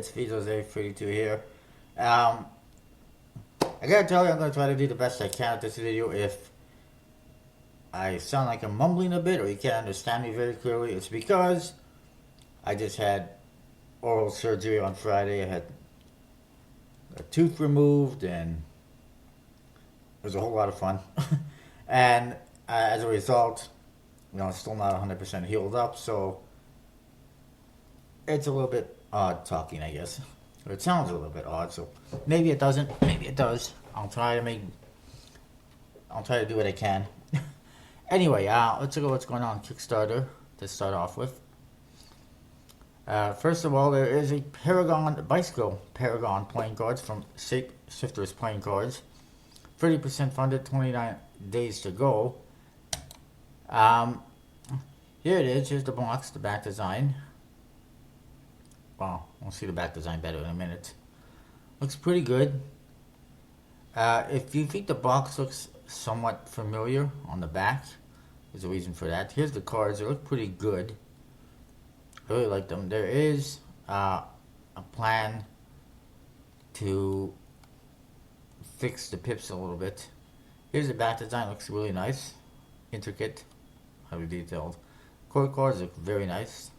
it's Vito's832 here. Um, I gotta tell you, I'm gonna try to do the best I can with this video. If I sound like I'm mumbling a bit or you can't understand me very clearly, it's because I just had oral surgery on Friday. I had a tooth removed and it was a whole lot of fun. And as a result, it's still not 100% healed up, so it's a little bit odd talking, I guess. Or it sounds a little bit odd, so maybe it doesn't, maybe it does. I'll try to do what I can. Anyway, let's look at what's going on Kickstarter to start off with. First of all, there is a Bicycle Paragon playing cards from Shapeshifters Playing Cards. 30% funded, 29 days to go. Here it is. Here's the box, the back design. Well, we'll see the back design better in a minute. Looks pretty good. If you think the box looks somewhat familiar on the back, there's a reason for that. Here's the cards. They look pretty good. I really like them. There is a plan to fix the pips a little bit. Here's the back design. Looks really nice. Intricate. Highly detailed. Core cards look very nice.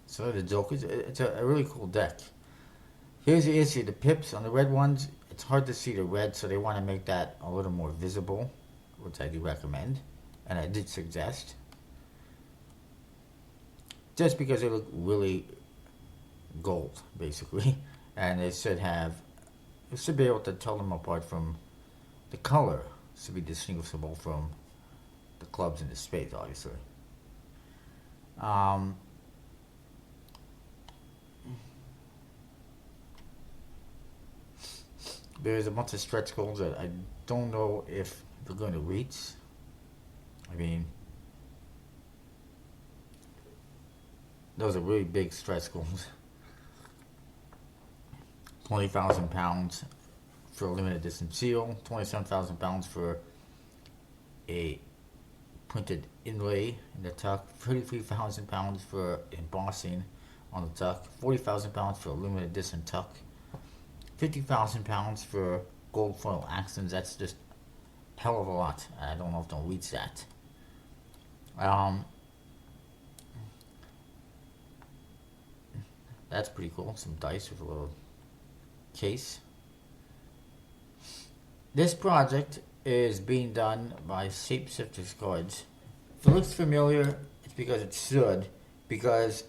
So the Jokers, it's a really cool deck. Here's the issue, the pips on the red ones, it's hard to see the red, so they want to make that a little more visible, which I do recommend, and I did suggest. Just because they look really gold, basically, and they should be able to tell them apart from the color, should be distinguishable from the clubs and the spades, obviously. There's a bunch of stretch goals that I don't know if they're going to reach. I mean, those are really big stretch goals. 20,000 pounds for a limited distance seal, 27,000 pounds for a printed inlay in the tuck, 33,000 pounds for embossing on the tuck, 40,000 pounds for a limited distance tuck, 50,000 pounds for gold foil accents. That's just a hell of a lot. I don't know if they'll reach that. That's pretty cool. Some dice with a little case. This project is being done by Shapeshifters Cards. If it looks familiar, it's because it should, because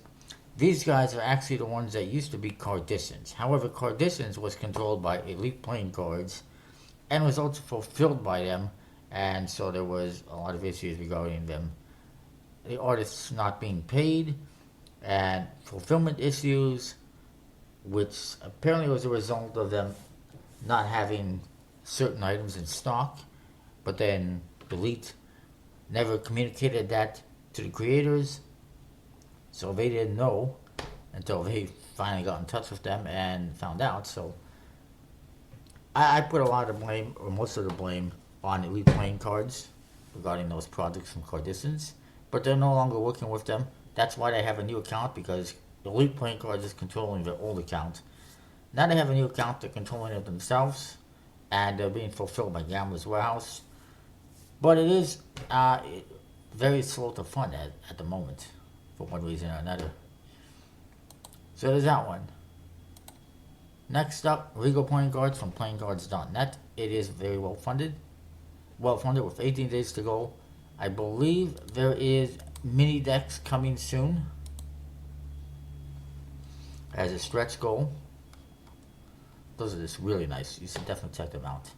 these guys are actually the ones that used to be Cardistans. However, Cardistans was controlled by Elite Playing Cards and was also fulfilled by them, and so there was a lot of issues regarding them. The artists not being paid, and fulfillment issues, which apparently was a result of them not having certain items in stock, but then Elite never communicated that to the creators, so they didn't know until they finally got in touch with them and found out. So I put a lot of blame, or most of the blame, on Elite Playing Cards regarding those projects from Cardistans, but they're no longer working with them. That's why they have a new account, because Elite Playing Cards is controlling their old account. Now they have a new account, they're controlling it themselves, and they're being fulfilled by Gambler's Warehouse. But it is very slow to fund at the moment, for one reason or another. So there's that one. Next up, Regal Playing Cards from playingcards.net. It is very well funded with 18 days to go. I believe there is mini decks coming soon as a stretch goal. Those are just really nice. You should definitely check them out.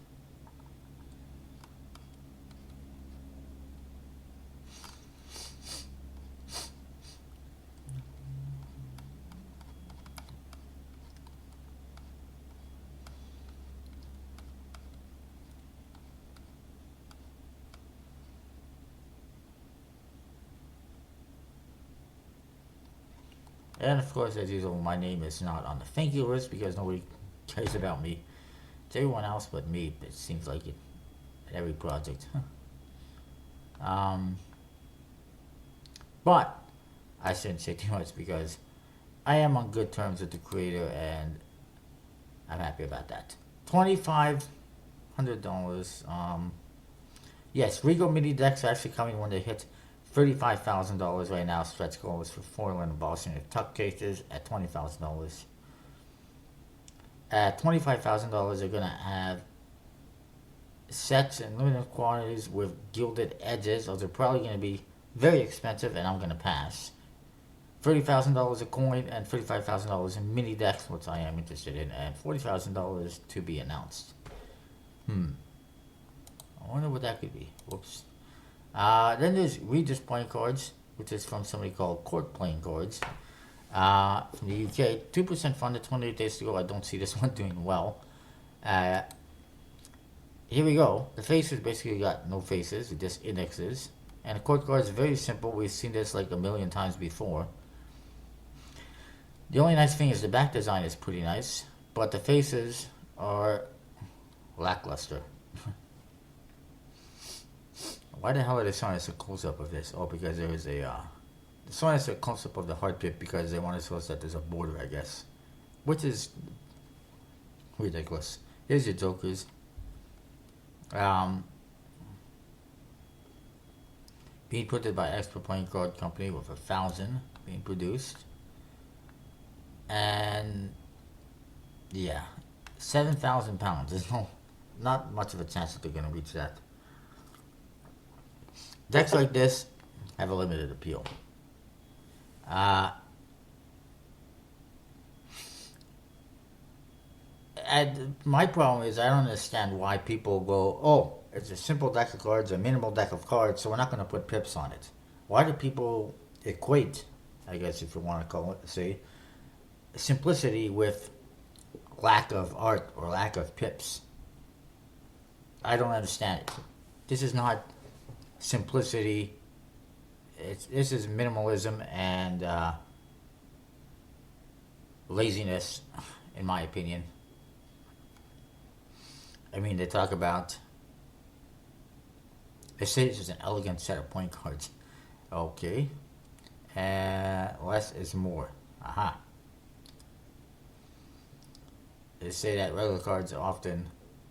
And of course, as usual, my name is not on the thank you list because nobody cares about me. It's everyone else but me. It seems like it at every project. But I shouldn't say too much because I am on good terms with the creator and I'm happy about that. $2,500. Yes, Regal Mini decks are actually coming when they hit $35,000 right now. Stretch goals for foil and embossing and tuck cases at $20,000. At $25,000, they're gonna have sets in limited quantities with gilded edges. Those are probably gonna be very expensive, and I'm gonna pass. $30,000 a coin and $35,000 in mini decks, which I am interested in, and $40,000 to be announced. I wonder what that could be. Whoops. Then there's Regis playing cards, which is from somebody called Court Playing Cards. From the UK, 2% funded, 28 days to go. I don't see this one doing well. Here we go. The faces basically got no faces, just indexes. And the court card is very simple. We've seen this like a million times before. The only nice thing is the back design is pretty nice, but the faces are lackluster. Why the hell are they showing us a close-up of this? Oh, because there is a... they're showing us a close-up of the hard pip because they want to show us that there's a border, I guess. Which is ridiculous. Here's your jokers. Being printed by Expert Playing Card Company with 1,000 being produced. And... yeah. 7,000 pounds. There's not much of a chance that they're going to reach that. Decks like this have a limited appeal. And my problem is I don't understand why people go, oh, it's a simple deck of cards, a minimal deck of cards, so we're not going to put pips on it. Why do people equate, I guess if you want to call it, say, simplicity with lack of art or lack of pips? I don't understand it. This is not simplicity. This is minimalism and laziness, in my opinion. I mean, they talk about... they say this is an elegant set of playing cards. Okay. Less is more. Aha. They say that regular cards are often...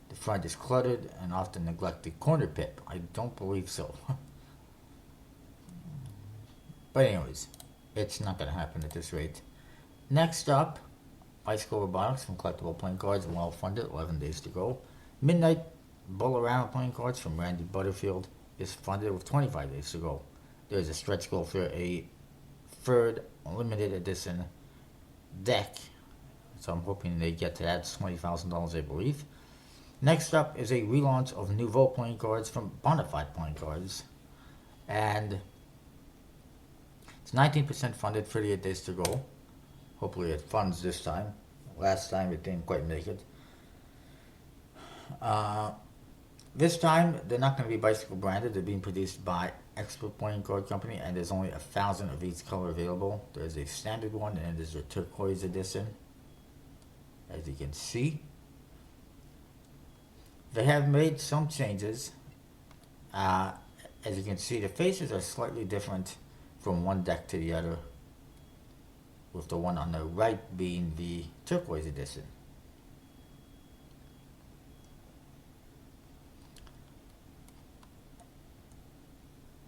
the front is cluttered and often neglect the corner pip. I don't believe so. But anyways, it's not going to happen at this rate. Next up, Bicycle Robotics from Collectible Playing Cards, well funded, 11 days to go. Midnight Bolorama Playing Cards from Randy Butterfield is funded with 25 days to go. There's a stretch goal for a third limited edition deck. So I'm hoping they get to that. It's $20,000, I believe. Next up is a relaunch of Nouveau Playing Cards from Bonafide Playing Cards. And it's 19% funded, 38 days to go. Hopefully it funds this time. Last time it didn't quite make it. This time they're not going to be bicycle branded. They're being produced by Expert Playing Card Company, and there's only 1,000 of each color available. There's a standard one and there's a turquoise edition, as you can see. They have made some changes. As you can see, the faces are slightly different from one deck to the other, with the one on the right being the turquoise edition.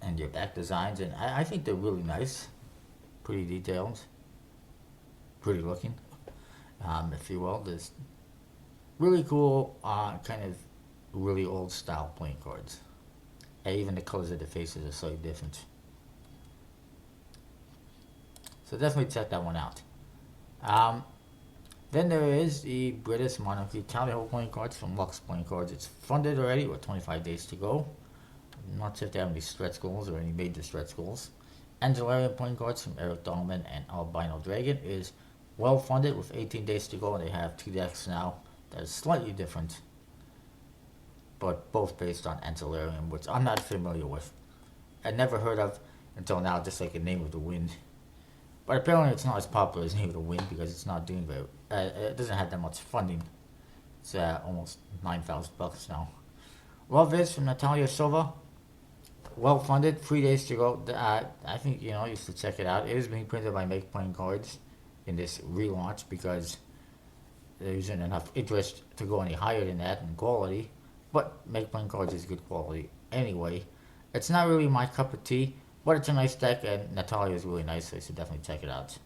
And your back designs, and I think they're really nice, pretty detailed, pretty looking, if you will. There's really cool, kind of really old style playing cards. And even the colors of the faces are slightly different. So definitely check that one out. Then there is the British Monarchy Tally Ho playing cards from Lux Playing Cards. It's funded already with 25 days to go. I'm not sure if they have any stretch goals or any major stretch goals. Angelarian playing cards from Eric Dahlman and Albino Dragon is well funded with 18 days to go, and they have 2 decks now that is slightly different, but both based on Angelarian, which I'm not familiar with. I'd never heard of until now, just like a Name of the Wind. But apparently it's not as popular as Name of the Wind because it's not doing very... it doesn't have that much funding. It's almost $9,000 now. Love Is from Natalia Silva. well funded, 3 days to go. I think you should check it out. It is being printed by Make Playing Cards in this relaunch because there isn't enough interest to go any higher than that in quality. But Make Playing Cards is good quality anyway. It's not really my cup of tea, but it's a nice deck, and Natalia is really nice, so you should definitely check it out.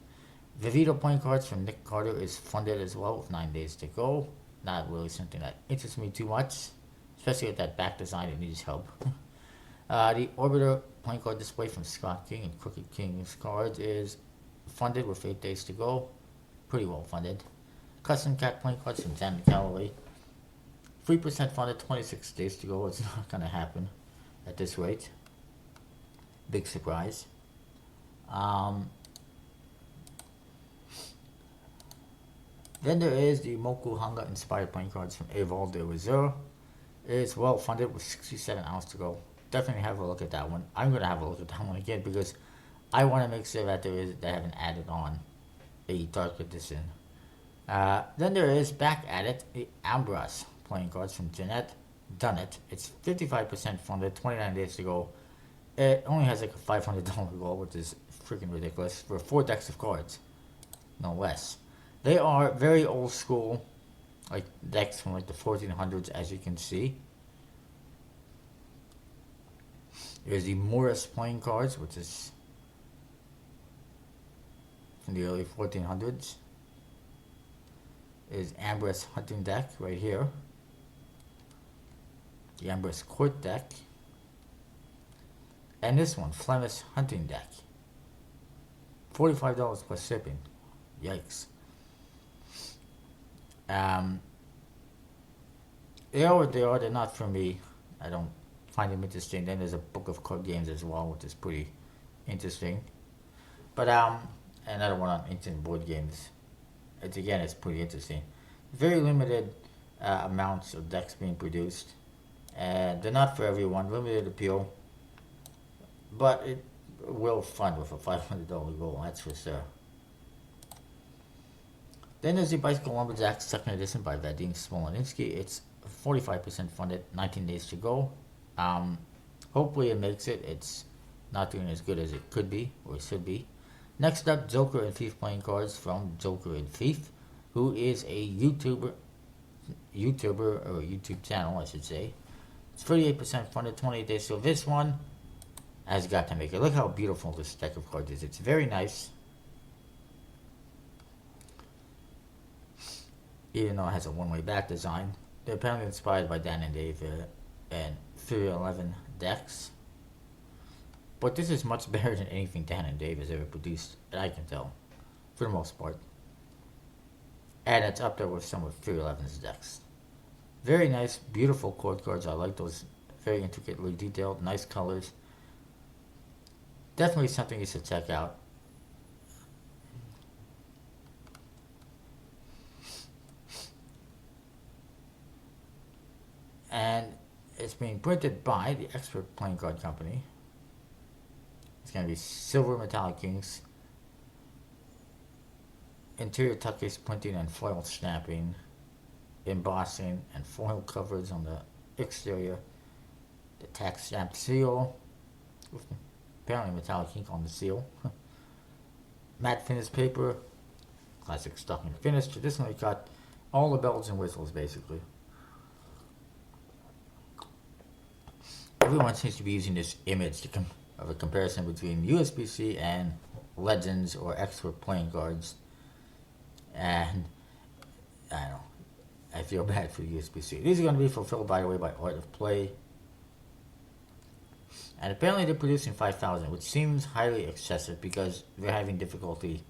Vivito Playing Cards from Nick Carter is funded as well with 9 days to go. Not really something that interests me too much, especially with that back design. It needs help. The Orbiter Playing Card display from Scott King and Crooked King's Cards is funded with 8 days to go. Pretty well funded. Custom Cat Playing Cards from Janet Calloway. 3% funded, 26 days to go. It's not going to happen at this rate. Big surprise. Then there is the Moku Hanga inspired playing cards from Eval de Reserve. It's well funded with 67 hours to go. Definitely have a look at that one. I'm going to have a look at that one again because I want to make sure that they haven't added on a dark edition. Then there is back at it, the Ambras playing cards from Jeanette Dunnett. It's 55% funded, 29 days to go. It only has like a $500 goal, which is freaking ridiculous for 4 decks of cards, no less. They are very old school, like decks from like the 1400s, as you can see. There's the Morris playing cards, which is from the early 1400s. There's Ambrose hunting deck right here. The Ambrose court deck. And this one, Flemish hunting deck. $45 plus shipping. Yikes. They are what they are. They're not for me. I don't find them interesting. Then there's a book of card games as well, which is pretty interesting. But another one on instant board games. It's pretty interesting. Very limited amounts of decks being produced, and they're not for everyone. Limited appeal, but it will fund with a $500 goal. That's for sure. Then there's the Bicycle Lumberjack Second Edition by Vadim Smolensky. It's 45% funded, 19 days to go. Hopefully it makes it. It's not doing as good as it could be, or it should be. Next up, Joker and Thief playing cards from Joker and Thief, who is a YouTuber or YouTube channel, I should say. It's 38% funded, 28 days. So this one has got to make it. Look how beautiful this deck of cards is. It's very nice. Even though it has a one-way back design. They're apparently inspired by Dan and Dave and 311 decks. But this is much better than anything Dan and Dave has ever produced, that I can tell, for the most part. And it's up there with some of 311's decks. Very nice, beautiful court cards. I like those. Very intricately detailed, nice colors. Definitely something you should check out. And it's being printed by the Expert Playing Card Company. It's going to be silver metallic inks, interior tuck case printing and foil stamping, embossing and foil covers on the exterior, the tax stamped seal, with apparently metallic ink on the seal, matte finish paper, classic stocking finish, traditionally cut, all the bells and whistles basically. Everyone seems to be using this image of a comparison between USBC and Legends or Expert playing cards, and I don't know, I feel bad for USBC. These are going to be fulfilled, by the way, by Art of Play, and apparently they're producing 5,000, which seems highly excessive because they're having difficulty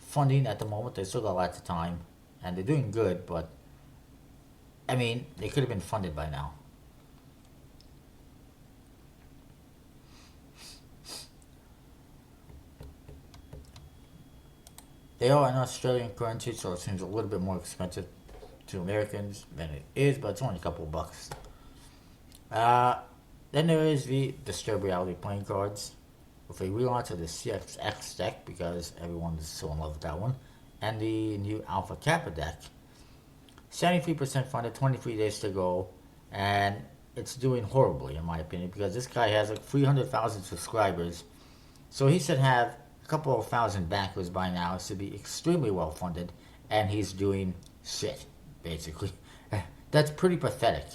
funding at the moment. They still got lots of time, and they're doing good, but I mean, they could have been funded by now. They are in Australian currency, so it seems a little bit more expensive to Americans than it is, but it's only a couple of bucks. Then there is the Disturbed Reality playing cards with a relaunch of the CXX deck because everyone is so in love with that one, and the new Alpha Kappa deck. 73% funded, 23 days to go, and it's doing horribly in my opinion because this guy has like 300,000 subscribers. So he should have a couple of thousand backers by now. Should be extremely well funded, and he's doing shit basically. That's pretty pathetic.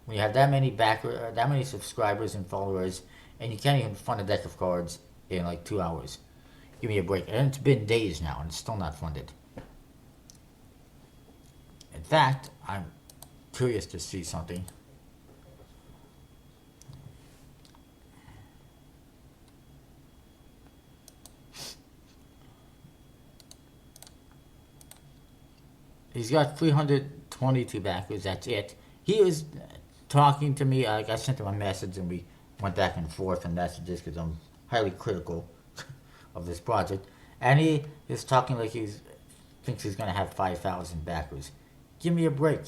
When you have that many that many subscribers and followers, and you can't even fund a deck of cards in like 2 hours. Give me a break. And it's been days now, and it's still not funded. In fact, I'm curious to see something. He's got 322 backers. That's it. He was talking to me. Like I sent him a message, and we went back and forth in messages because I'm highly critical of this project. And he is talking like he thinks he's going to have 5,000 backers. Give me a break.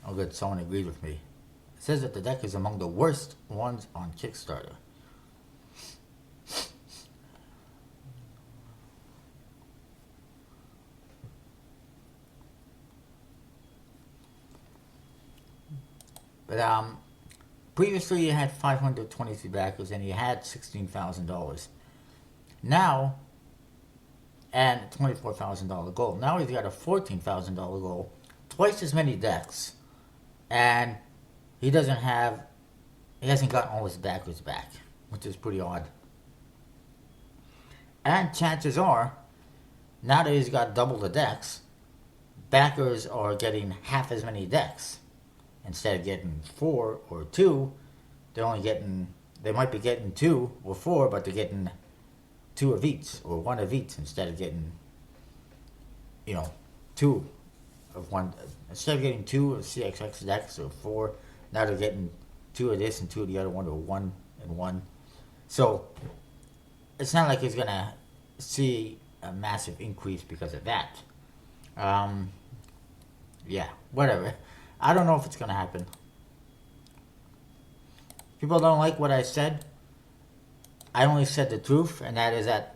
Oh, good. Someone agreed with me. It says that the deck is among the worst ones on Kickstarter. But previously he had 523 backers and he had $16,000. Now, and $24,000 goal. Now he's got a $14,000 goal, twice as many decks, and he hasn't gotten all his backers back, which is pretty odd. And chances are, now that he's got double the decks, backers are getting half as many decks. Instead of getting 4 or 2, they might be getting 2 or 4, but they're getting 2 of each or 1 of each instead of getting, 2 of one. Instead of getting 2 of CXX decks or 4, now they're getting 2 of this and 2 of the other one, or 1 and 1. So it's not like he's gonna see a massive increase because of that. Yeah, whatever. I don't know if it's gonna happen. People don't like what I said. I only said the truth, and that is that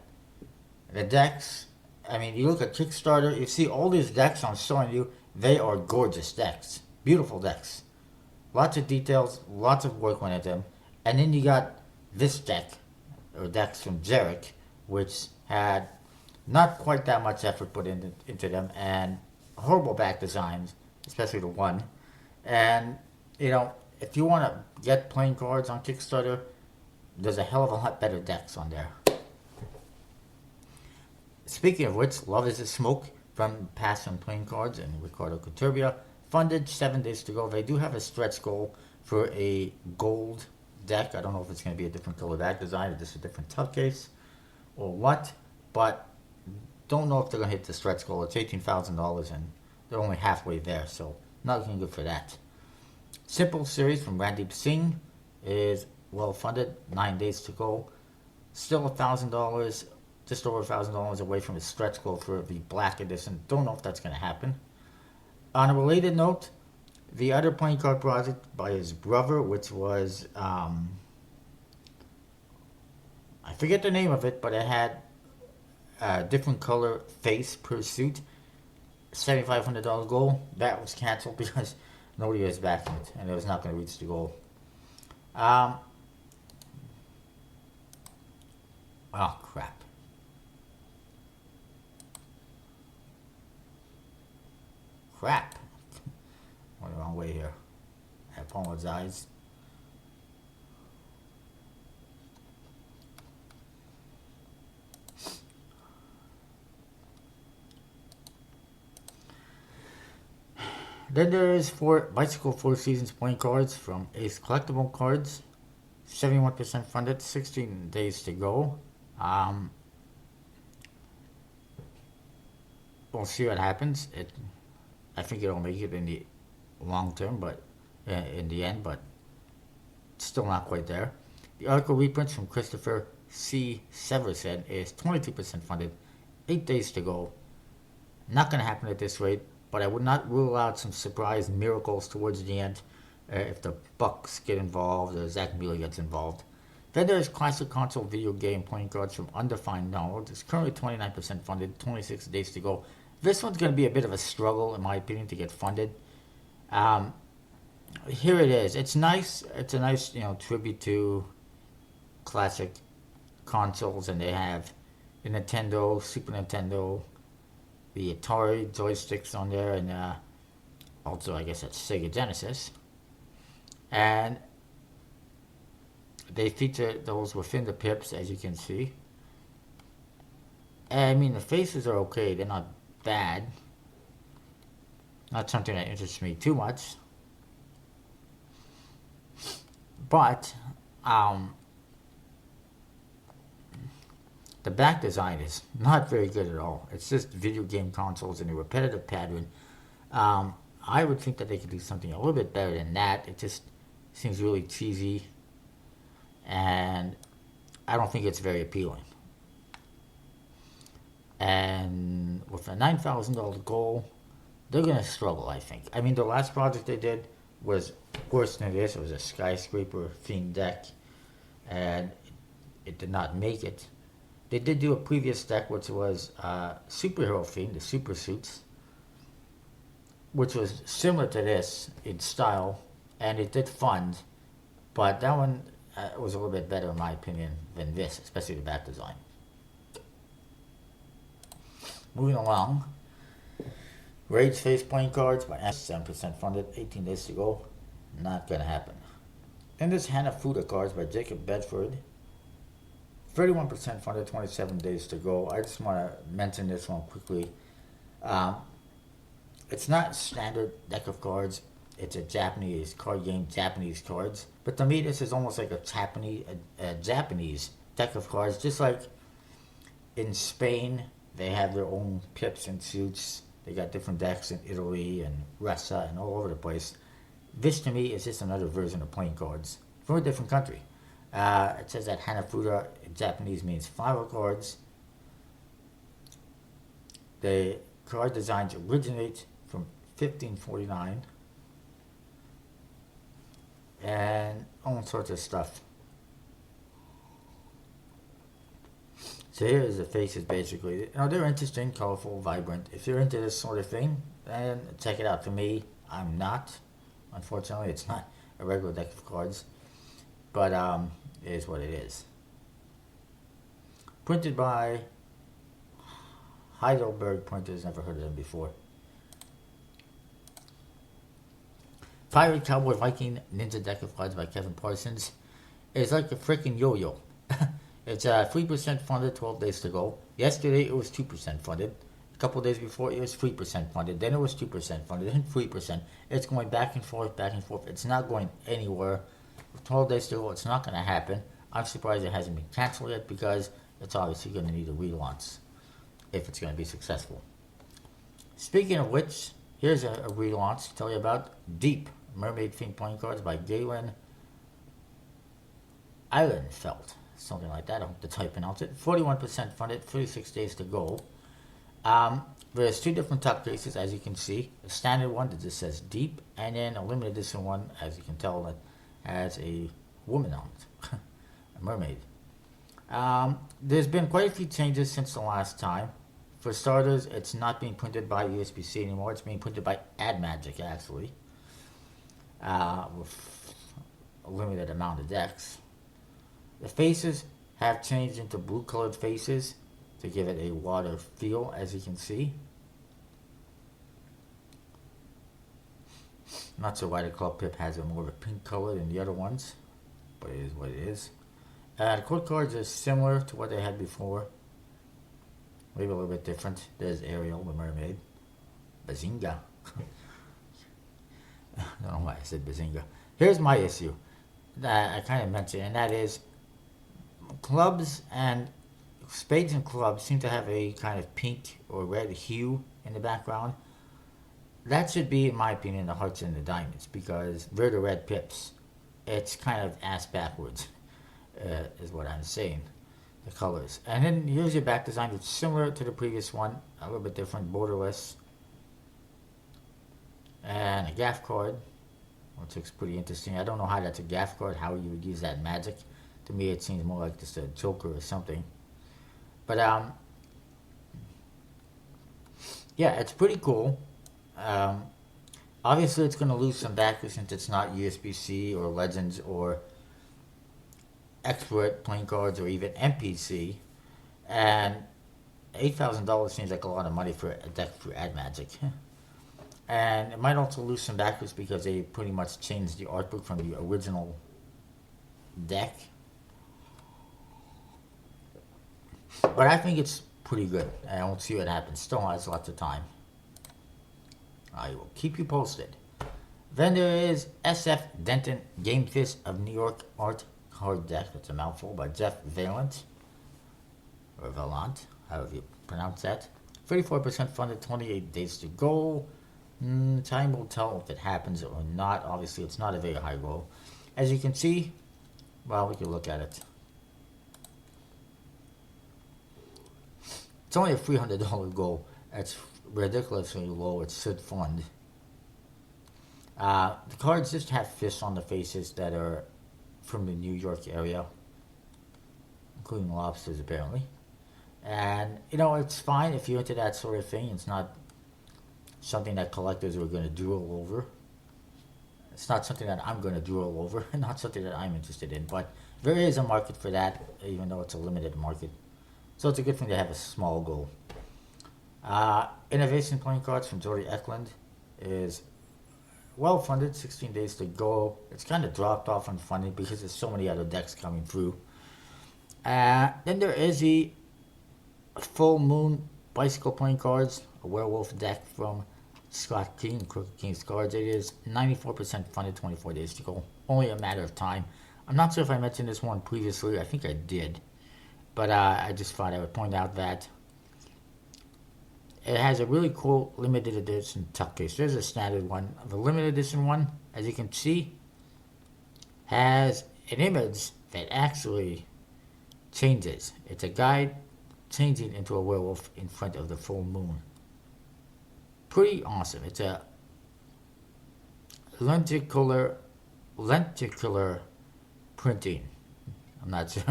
the decks. I mean, you look at Kickstarter, you see all these decks I'm showing you. They are gorgeous decks, beautiful decks, lots of details, lots of work went into them. And then you got this deck, or decks from Xeric, which had not quite that much effort put into them, and horrible back designs, especially the one. And, if you want to get playing cards on Kickstarter, there's a hell of a lot better decks on there. Speaking of which, Love is a Smoke from Pass on Playing Cards and Ricardo Coturbia funded 7 days to go. They do have a stretch goal for a gold deck. I don't know if it's going to be a different color back design or just a different tub case or what, but don't know if they're going to hit the stretch goal. It's $18,000 and they're only halfway there, so not looking good for that. Simple Series from Randeep Singh is well funded, 9 days to go. Still $1,000, just over $1,000 away from his stretch goal for the black edition. Don't know if that's going to happen. On a related note, the other playing card project by his brother, which was, I forget the name of it, but it had a different color face per suit. $7,500 goal. That was canceled because nobody was backing it, and it was not going to reach the goal. Oh, crap. Crap. Went the wrong way here. I apologize. Then there is Bicycle Four Seasons playing cards from Ace Collectible Cards. 71% funded, 16 days to go. We'll see what happens. I think it'll make it in the long term, but in the end, but still not quite there. The article reprints from Christopher C. Severson is 22% funded, 8 days to go. Not going to happen at this rate, but I would not rule out some surprise miracles towards the end if the Bucks get involved or Zach Wheeler gets involved. Then there's classic console video game playing cards from Undefined Downloads. It's currently 29% funded, 26 days to go. This one's going to be a bit of a struggle, in my opinion, to get funded. Here it is. It's nice. It's a nice, tribute to classic consoles, and they have the Nintendo, Super Nintendo, the Atari joysticks on there, and also I guess that's Sega Genesis. And they feature those within the pips, as you can see. And, I mean, the faces are okay. They're not bad. Not something that interests me too much. But the back design is not very good at all. It's just video game consoles in a repetitive pattern. I would think that they could do something a little bit better than that. It just seems really cheesy, and I don't think it's very appealing. And with a $9,000 goal, they're going to struggle, I think. I mean, the last project they did was worse than this. It was a skyscraper themed deck, and it did not make it. They did do a previous deck which was superhero themed, the super suits, which was similar to this in style, and it did fund, but that one was a little bit better in my opinion than this, especially the back design. Moving along, Rage Face playing cards by 7% funded, 18 days to go. Not gonna happen. And this Hanafuda cards by Jacob Bedford, 31% funded, 27 days to go. I just want to mention this one quickly. It's not standard deck of cards. It's a Japanese card game, Japanese cards. But to me, this is almost like a Japanese deck of cards. Just like in Spain, they have their own pips and suits. They got different decks in Italy and Russia and all over the place. This, to me, is just another version of playing cards from a different country. It says that Hanafuda in Japanese means flower cards. The card designs originate from 1549 and all sorts of stuff. So here's the faces basically. They're interesting, colorful, vibrant. If you're into this sort of thing, then check it out. To me, I'm not. Unfortunately, it's not a regular deck of cards. But it is what it is. Printed by Heidelberg Printers, never heard of them before. Pirate Cowboy Viking Ninja deck of cards by Kevin Parsons. It's like a freaking yo-yo. It's 3% funded, 12 days to go. Yesterday it was 2% funded. A couple days before it was 3% funded. Then it was 2% funded, then 3%. It's going back and forth, back and forth. It's not going anywhere. With 12 days to go, it's not going to happen. I'm surprised it hasn't been canceled yet because it's obviously going to need a relaunch if it's going to be successful. Speaking of which, here's a relaunch to tell you about. Deep Mermaid themed playing cards by Galen Eilenfeld. Something like that. I hope that's how you pronounce it. 41% funded, 36 days to go. There's two different top cases, as you can see. A standard one that just says Deep, and then a limited edition one, as you can tell, that has a woman on it. A mermaid. There's been quite a few changes since the last time. For starters, it's not being printed by USBC anymore. It's being printed by AdMagic, actually. With a limited amount of decks. The faces have changed into blue-colored faces to give it a water feel, as you can see. Not sure why the Club Pip has a more of a pink color than the other ones, but it is what it is. The code cards are similar to what they had before. Maybe a little bit different. There's Ariel, the mermaid. Bazinga. I don't know why I said Bazinga. Here's my issue that I kind of mentioned, and that is clubs and spades and clubs seem to have a kind of pink or red hue in the background. That should be, in my opinion, the hearts and the diamonds, because they're the red pips. It's kind of ass backwards, is what I'm saying. the colors. And then here's your back design. It's similar to the previous one, a little bit different, borderless. And a gaff card, which looks pretty interesting. I don't know how that's a gaff card, how you would use that in Magic. To me, it seems more like just a Joker or something. But, yeah, it's pretty cool. Obviously, it's going to lose some backers since it's not USB-C or Legends or Expert playing cards or even NPC. And $8,000 seems like a lot of money for a deck for Ad Magic. And it might also lose some backers because they pretty much changed the art book from the original deck. But I think it's pretty good. I don't see what happens. Still has lots of time. I will keep you posted. Then there is SF Denton Game Fist of New York Art Card Deck. That's a mouthful, by Jeff Valant. Or Valant, however you pronounce that. 34% funded, 28 days to go. Time will tell if it happens or not. Obviously, it's not a very high goal. As you can see, well, we can look at it. It's only a $300 goal. That's ridiculously low. It should fund. The cards just have fists on the faces that are from the New York area, including lobsters apparently. And, you know, it's fine if you're into that sort of thing. It's not something that collectors are going to drool over. It's not something that I'm going to drool over. Not something that I'm interested in. But there is a market for that, even though it's a limited market. So it's a good thing to have a small goal. Innovation playing cards from Jody Eklund is well funded, 16 days to go. It's kind of dropped off on funding because there's so many other decks coming through. Then there is the Full Moon Bicycle playing cards, a werewolf deck from Scott King, Crooked King's Cards. It is 94% funded, 24 days to go. Only a matter of time. I'm not sure if I mentioned this one previously. I think I did. But I just thought I would point out that it has a really cool limited edition tuck case. There's a standard one. The limited edition one, as you can see, has an image that actually changes. It's a guy changing into a werewolf in front of the full moon. Pretty awesome. It's a lenticular printing. I'm not sure.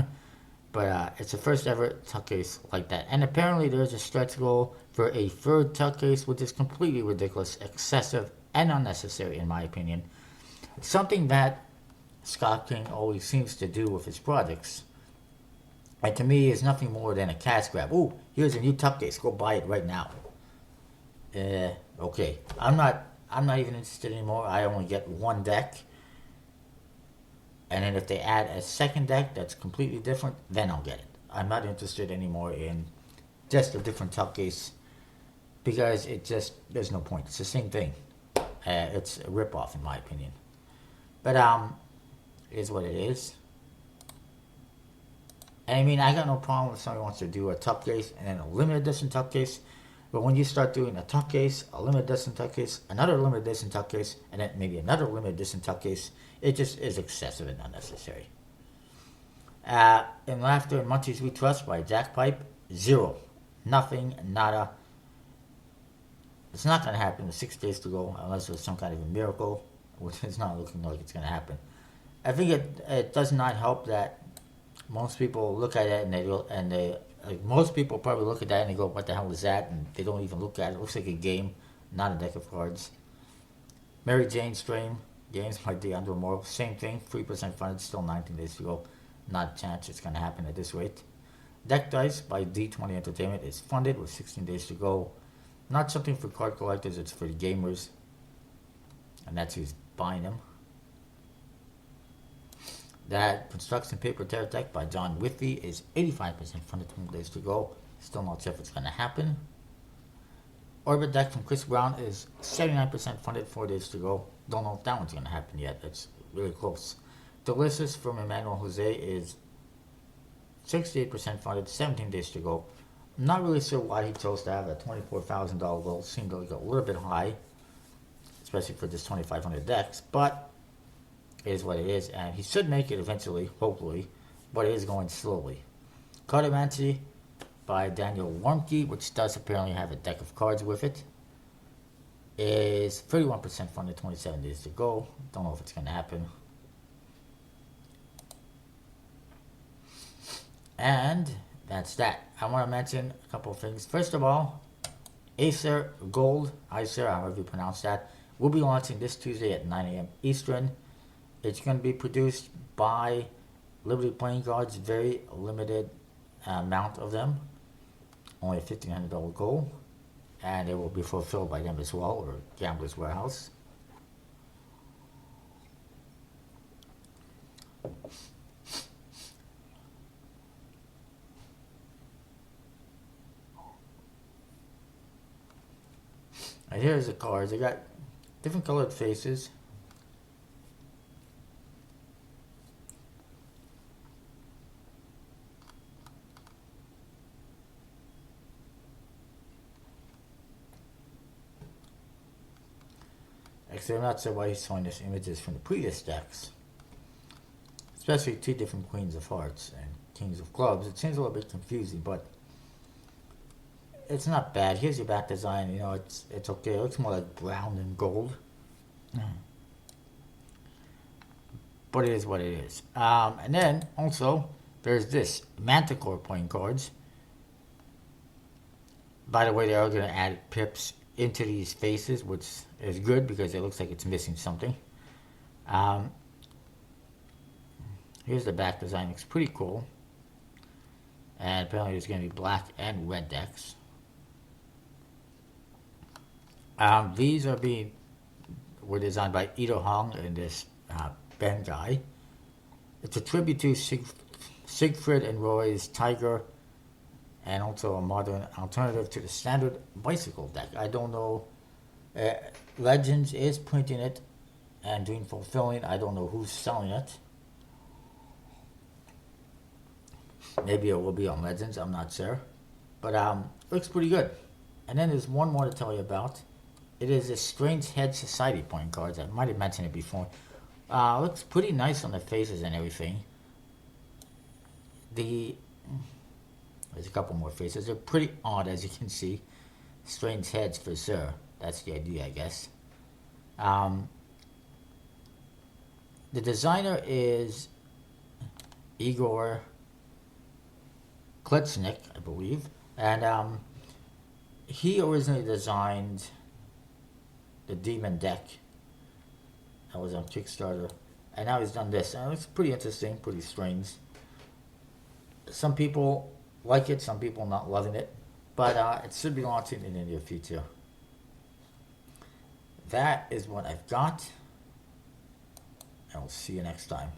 But it's the first ever tuck case like that. And apparently there's a stretch goal for a third tuck case, which is completely ridiculous, excessive, and unnecessary in my opinion. Something that Scott King always seems to do with his projects. And to me is nothing more than a cash grab. Ooh, here's a new tuck case. Go buy it right now. Okay. I'm not even interested anymore. I only get one deck. And then if they add a second deck that's completely different, then I'll get it. I'm not interested anymore in just a different tuck case because there's no point. It's the same thing. It's a ripoff in my opinion. But it is what it is. And I mean, I got no problem if somebody wants to do a tuck case and then a limited edition tuck case. But when you start doing a tuck case, a limited edition tuck case, another limited edition tuck case, and then maybe another limited edition tuck case, it just is excessive and unnecessary. In Laughter and Munchies We Trust by Jack Pipe, 0. Nothing, nada. It's not going to happen with 6 days to go unless there's some kind of a miracle, which is not looking like it's going to happen. I think it does not help that most people look at it and most people probably look at that and they go, what the hell is that? And they don't even look at it. It looks like a game, not a deck of cards. Mary Jane Stream, games by DeAndre Moore, same thing, 3% funded, still 19 days to go. Not a chance it's going to happen at this rate. Deck Dice by D20 Entertainment is funded with 16 days to go. Not something for card collectors, it's for the gamers. And that's who's buying them. That Construction Paper Terror Deck by John Whitby is 85% funded, 20 days to go. Still not sure if it's going to happen. Orbit Deck from Chris Brown is 79% funded, 4 days to go. Don't know if that one's going to happen yet. It's really close. Delicious from Emmanuel Jose is 68% funded, 17 days to go. I'm not really sure why he chose to have a $24,000 goal. Seemed like a little bit high, especially for this 2,500 decks, but it is what it is, and he should make it eventually, hopefully, but it is going slowly. Cartomancy by Daniel Warmke, which does apparently have a deck of cards with it, is 31% funded, 27 days to go. Don't know if it's going to happen. And that's that. I want to mention a couple of things. First of all, Acer Gold, Acer, however you pronounce that, will be launching this Tuesday at 9 a.m. Eastern. It's going to be produced by Liberty Playing Cards, very limited amount of them, only a $1,500 goal, and it will be fulfilled by them as well, or Gambler's Warehouse. And here's the cards. They got different colored faces. Actually, I'm not sure why he's showing us images from the previous decks. Especially two different Queens of Hearts and Kings of Clubs. It seems a little bit confusing, but it's not bad. Here's your back design. You know, it's okay. It looks more like brown than gold. But it is what it is. And then, also, there's this. Manticore playing cards. By the way, they are going to add pips into these faces, which is good because it looks like it's missing something. Here's the back design. Looks pretty cool. And apparently there's going to be black and red decks. These were designed by Ito Hong and this Ben guy. It's a tribute to Siegfried and Roy's Tiger, and also a modern alternative to the standard bicycle deck. I don't know. Legends is printing it and doing fulfilling. I don't know who's selling it. Maybe it will be on Legends. I'm not sure. But looks pretty good. And then there's one more to tell you about. It is a Strange Head Society playing cards. I might have mentioned it before. Looks pretty nice on the faces and everything. There's a couple more faces. They're pretty odd, as you can see. Strange heads for sure. That's the idea, I guess. The designer is Igor Klitschnik, I believe. And he originally designed the Demon deck. That was on Kickstarter. And now he's done this. And it looks pretty interesting, pretty strange. Some people like it, some people not loving it. But it should be launching in the near future. That is what I've got. And I'll see you next time.